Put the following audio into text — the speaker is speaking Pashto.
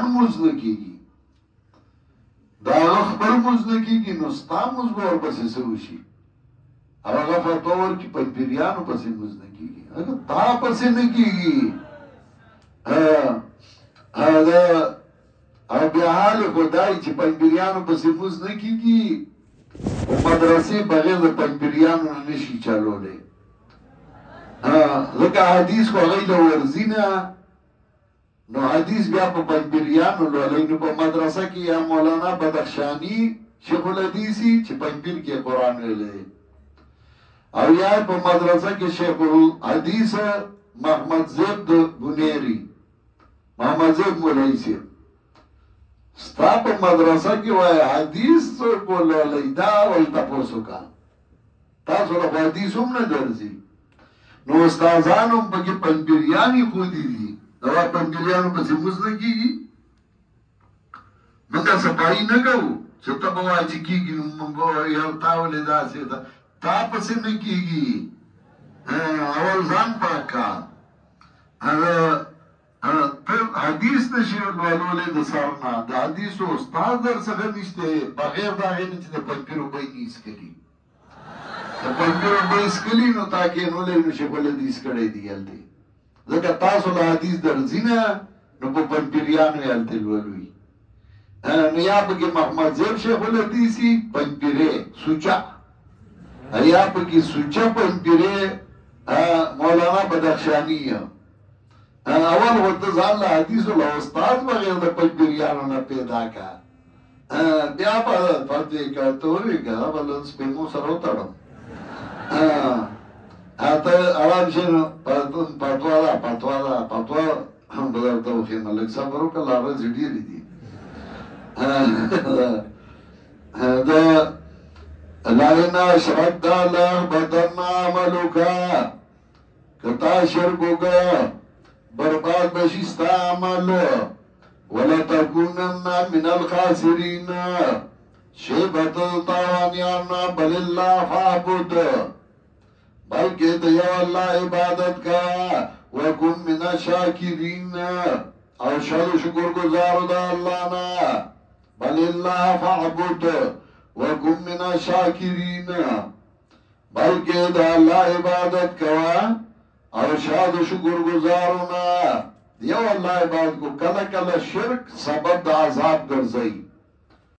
موز نه کېږي دا هغه خپل موز نه کېږي نو ستا موز به ورپسې څه وشي او هغه فتوا ورکړي پنجپیریانو پسې موز نه کېږي هغه تا پسې نه کېږي او بیا حال خو دای چې پنجپیریانو پسې موز نه کېږي او مدرسې بغیر د پنجپیریانو نه نشي چلولی ځکه حدیث خو هغوی له ورځي نه نو حدیث بیا په پنجپیریانو لولئ نو په مدرسه کې یا مولانا بدخشانی شیخ الحدیثي چې پنجپیر کې قرآن ویلی او یا په مدرسه کې شیخ الحدیث محمد زیب د بنیری محمد زیب مولوی صاحب ستا په مدرسه کې وایي حدیث څوک ولولئ دا ول تپوس وکړه تاسو له حدیث هم نه درځي نو استادان هم پکې پنجپیریان ښودي دي دا پنجپیریانو پسې موز نه کېږي موږ صفایي نه کوو چې ته به وایې چې کېږي نو موږ به وایو یو تا ولې داسې ده تا پسې نه کېږي اول ځان پاک کړه ته حدیث نشي لولولی د سر نه د حدیثو استاد در څخه نشته بغیر د هغې نه چې د پنجپیر اوبه یې نه ایسکلي د پنجپیر اوبه ایسکلي نو تا کېنولی نو شیخ الحدیث کړی دی هلته ځکه تاسو له حدیث درځي نه نو په پنجپیریانو یې هلته لولوي نو یا پکې محمد زیب شیخ الحدیثي پنجپیری سوچه یا پکې سوچه پنجپیری مولانا بدخشانی اول ورته ځان له حدیثو له استاد بغیر د پنجپیریانو نه پیدا کا بیا به فتوې کوه ته ولیکه به له سپېمو سره وتړم ته آرام شي نو فتوا ده فتوا به درته وښیم لږ صبر وکړه لا ورځې ډېرې دي لئن اشرکت ليحبطن عملک که تا شرک وکړه برباد بشي ستا عمل ولتکونن من الخاسرین شی به ته تاوانیان نه بل الله فاعبد بلکې د یو الله عبادت کا وکن من الشاکرین او شکر گزارو د الله نه بل الله فاعبد وکن من الشاکرین بلکې د الله عبادت کوا او شاد شکر گزارو نه یو الله عبادت کو کله کله شرک سبب د عذاب ګرځي